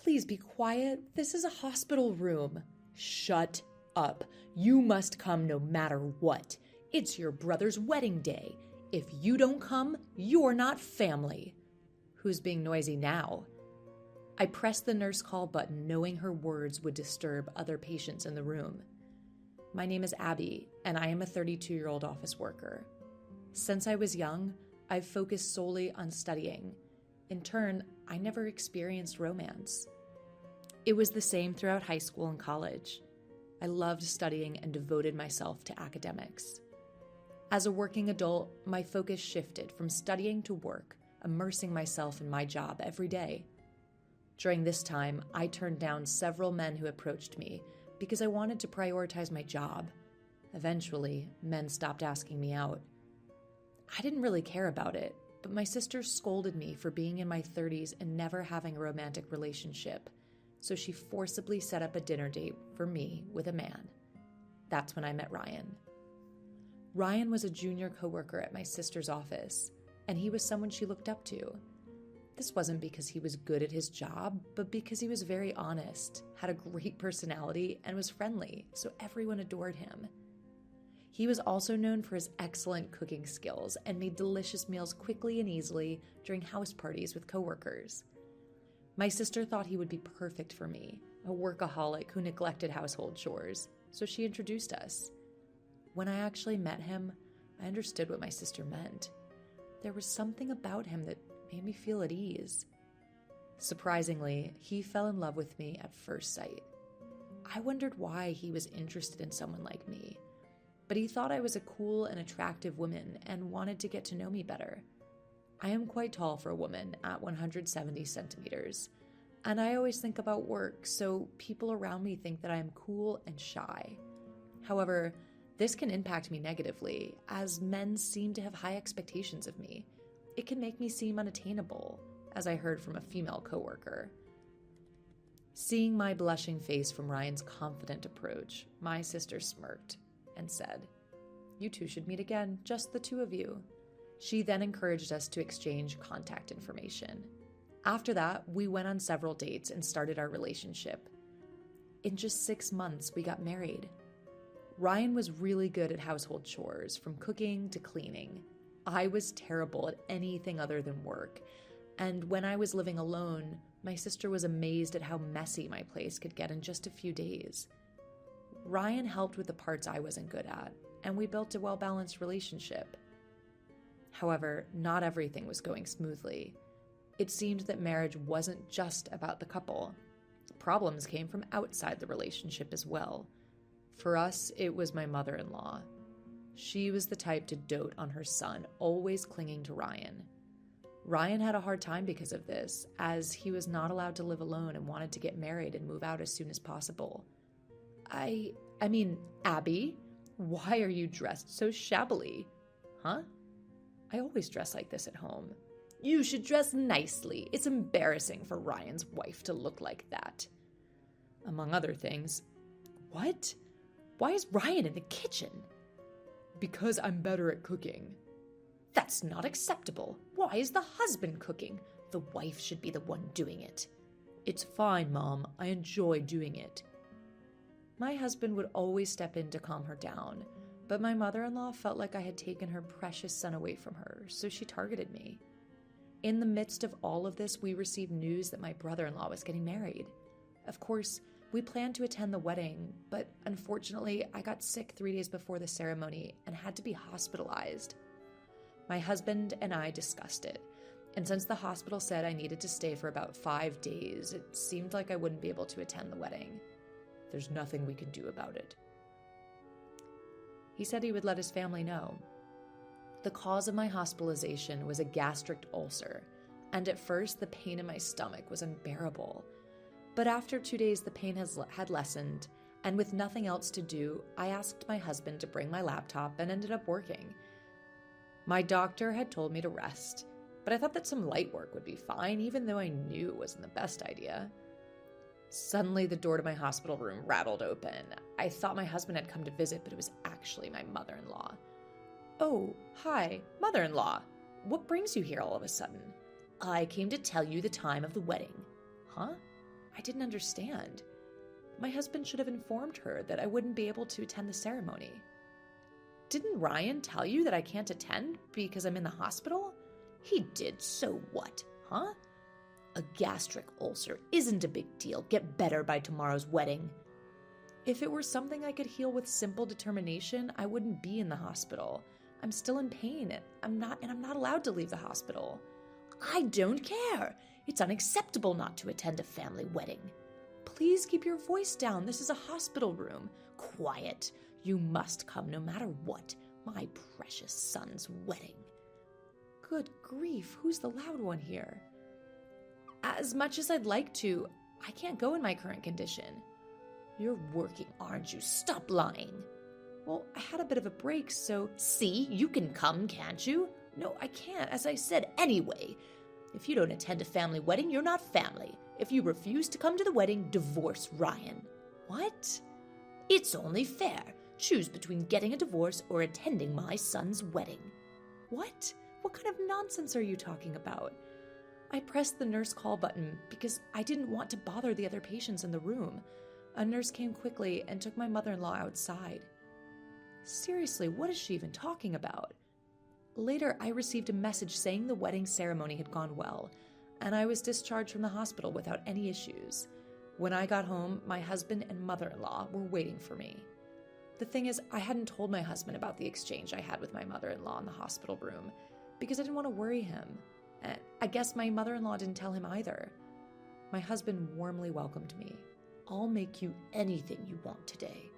Please be quiet. This is a hospital room. Shut up. You must come no matter what. It's your brother's wedding day. If you don't come, you're not family. Who's being noisy now? I pressed the nurse call button, knowing her words would disturb other patients in the room. My name is Abby, and I am a 32-year-old office worker. Since I was young, I've focused solely on studying. In turn, I never experienced romance. It was the same throughout high school and college. I loved studying and devoted myself to academics. As a working adult, my focus shifted from studying to work, immersing myself in my job every day. During this time, I turned down several men who approached me because I wanted to prioritize my job. Eventually, men stopped asking me out. I didn't really care about it, but my sister scolded me for being in my 30s and never having a romantic relationship, so she forcibly set up a dinner date for me with a man. That's when I met Ryan. Ryan was a junior coworker at my sister's office, and he was someone she looked up to. This wasn't because he was good at his job, but because he was very honest, had a great personality, and was friendly, so everyone adored him. He was also known for his excellent cooking skills and made delicious meals quickly and easily during house parties with coworkers. My sister thought he would be perfect for me, a workaholic who neglected household chores, so she introduced us. When I actually met him, I understood what my sister meant. There was something about him that made me feel at ease. Surprisingly, he fell in love with me at first sight. I wondered why he was interested in someone like me, but he thought I was a cool and attractive woman and wanted to get to know me better. I am quite tall for a woman at 170 centimeters, and I always think about work, so people around me think that I am cool and shy. However, this can impact me negatively, as men seem to have high expectations of me. It can make me seem unattainable, as I heard from a female coworker. Seeing my blushing face from Ryan's confident approach, my sister smirked and said, "You two should meet again, just the two of you." She then encouraged us to exchange contact information. After that, we went on several dates and started our relationship. In just 6 months, we got married. Ryan was really good at household chores, from cooking to cleaning. I was terrible at anything other than work, and when I was living alone, my sister was amazed at how messy my place could get in just a few days. Ryan helped with the parts I wasn't good at, and we built a well-balanced relationship. However, not everything was going smoothly. It seemed that marriage wasn't just about the couple. Problems came from outside the relationship as well. For us, it was my mother-in-law. She was the type to dote on her son, always clinging to Ryan. Ryan had a hard time because of this, as he was not allowed to live alone and wanted to get married and move out as soon as possible. I mean, Abby, why are you dressed so shabbily? Huh? I always dress like this at home. You should dress nicely. It's embarrassing for Ryan's wife to look like that. Among other things. What? Why is Ryan in the kitchen? Because I'm better at cooking. That's not acceptable. Why is the husband cooking? The wife should be the one doing it. It's fine, Mom. I enjoy doing it. My husband would always step in to calm her down, but my mother-in-law felt like I had taken her precious son away from her, so she targeted me. In the midst of all of this, we received news that my brother-in-law was getting married. Of course, we planned to attend the wedding, but unfortunately, I got sick 3 days before the ceremony and had to be hospitalized. My husband and I discussed it, and since the hospital said I needed to stay for about 5 days, it seemed like I wouldn't be able to attend the wedding. There's nothing we can do about it. He said he would let his family know. The cause of my hospitalization was a gastric ulcer, and at first the pain in my stomach was unbearable. But after 2 days, the pain had lessened, and with nothing else to do, I asked my husband to bring my laptop and ended up working. My doctor had told me to rest, but I thought that some light work would be fine, even though I knew it wasn't the best idea. Suddenly, the door to my hospital room rattled open. I thought my husband had come to visit, but it was actually my mother-in-law. "Oh, hi, mother-in-law. What brings you here all of a sudden?" "I came to tell you the time of the wedding." "Huh? I didn't understand. My husband should have informed her that I wouldn't be able to attend the ceremony. Didn't Ryan tell you that I can't attend because I'm in the hospital? He did, so what, huh? A gastric ulcer isn't a big deal. Get better by tomorrow's wedding. If it were something I could heal with simple determination, I wouldn't be in the hospital. I'm still in pain, and I'm not allowed to leave the hospital. I don't care. It's unacceptable not to attend a family wedding. Please keep your voice down. This is a hospital room. Quiet. You must come no matter what. My precious son's wedding. Good grief, who's the loud one here? As much as I'd like to, I can't go in my current condition. You're working, aren't you? Stop lying. Well, I had a bit of a break, so... See, you can come, can't you? No, I can't, as I said, anyway. If you don't attend a family wedding, you're not family. If you refuse to come to the wedding, divorce Ryan. What? It's only fair. Choose between getting a divorce or attending my son's wedding. What? What kind of nonsense are you talking about? I pressed the nurse call button because I didn't want to bother the other patients in the room. A nurse came quickly and took my mother-in-law outside. Seriously, what is she even talking about? Later, I received a message saying the wedding ceremony had gone well, and I was discharged from the hospital without any issues. When I got home, my husband and mother-in-law were waiting for me. The thing is, I hadn't told my husband about the exchange I had with my mother-in-law in the hospital room because I didn't want to worry him. And I guess my mother-in-law didn't tell him either. My husband warmly welcomed me. I'll make you anything you want today.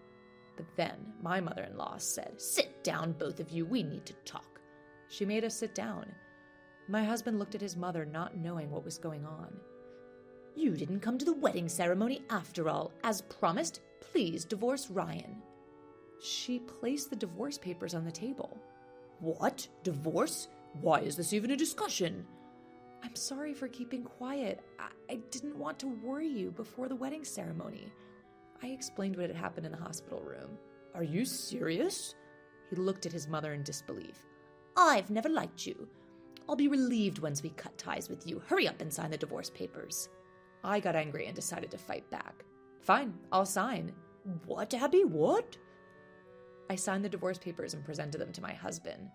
But then my mother-in-law said, "Sit down, both of you. We need to talk." She made us sit down. My husband looked at his mother, not knowing what was going on. "You didn't come to the wedding ceremony after all. As promised, please divorce Ryan." She placed the divorce papers on the table. "What? Divorce? Why is this even a discussion?" "I'm sorry for keeping quiet. I didn't want to worry you before the wedding ceremony." I explained what had happened in the hospital room. "Are you serious?" He looked at his mother in disbelief. "I've never liked you. I'll be relieved once we cut ties with you. Hurry up and sign the divorce papers." I got angry and decided to fight back. "Fine, I'll sign." "What, Abby, what?" I signed the divorce papers and presented them to my husband.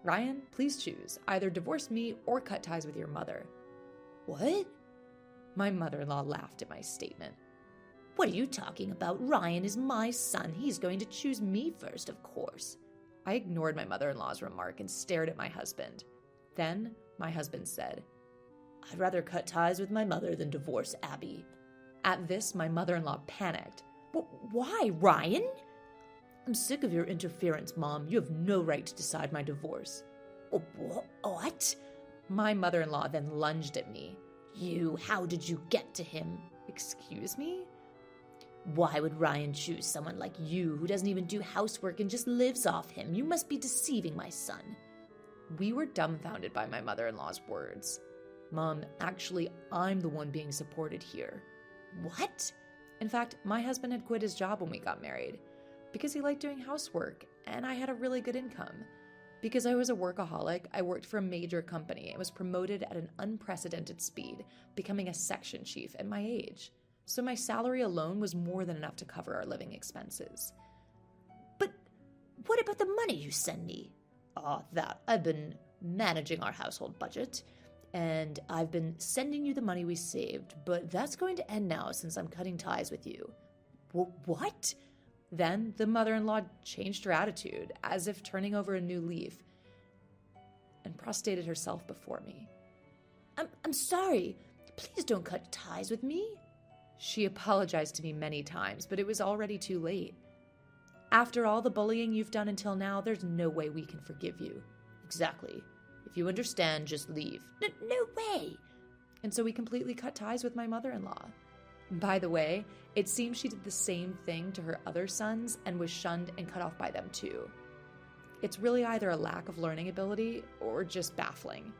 "Ryan, please choose. Either divorce me or cut ties with your mother." "What?" My mother-in-law laughed at my statement. "What are you talking about? Ryan is my son. He's going to choose me first, of course." I ignored my mother-in-law's remark and stared at my husband. Then my husband said, "I'd rather cut ties with my mother than divorce Abby." At this, my mother-in-law panicked. "Why, Ryan?" "I'm sick of your interference, Mom. You have no right to decide my divorce." What? My mother-in-law then lunged at me. How did you get to him?" "Excuse me?" "Why would Ryan choose someone like you who doesn't even do housework and just lives off him? You must be deceiving my son." We were dumbfounded by my mother-in-law's words. "Mom, actually, I'm the one being supported here." "What?" In fact, my husband had quit his job when we got married because he liked doing housework, and I had a really good income. Because I was a workaholic, I worked for a major company and was promoted at an unprecedented speed, becoming a section chief at my age. So my salary alone was more than enough to cover our living expenses. "But what about the money you send me?" I've been managing our household budget, and I've been sending you the money we saved, but that's going to end now since I'm cutting ties with you." What? Then the mother-in-law changed her attitude, as if turning over a new leaf, and prostrated herself before me. I'm sorry. Please don't cut ties with me." She apologized to me many times, but it was already too late. "After all the bullying you've done until now, there's no way we can forgive you." "Exactly. If you understand, just leave." No way." And so we completely cut ties with my mother-in-law. By the way, it seems she did the same thing to her other sons and was shunned and cut off by them too. It's really either a lack of learning ability or just baffling.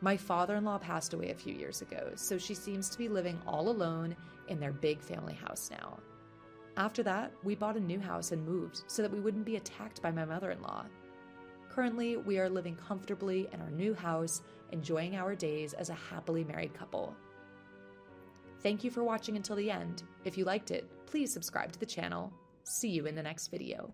My father-in-law passed away a few years ago, so she seems to be living all alone in their big family house now. After that, we bought a new house and moved so that we wouldn't be attacked by my mother-in-law. Currently, we are living comfortably in our new house, enjoying our days as a happily married couple. Thank you for watching until the end. If you liked it, please subscribe to the channel. See you in the next video.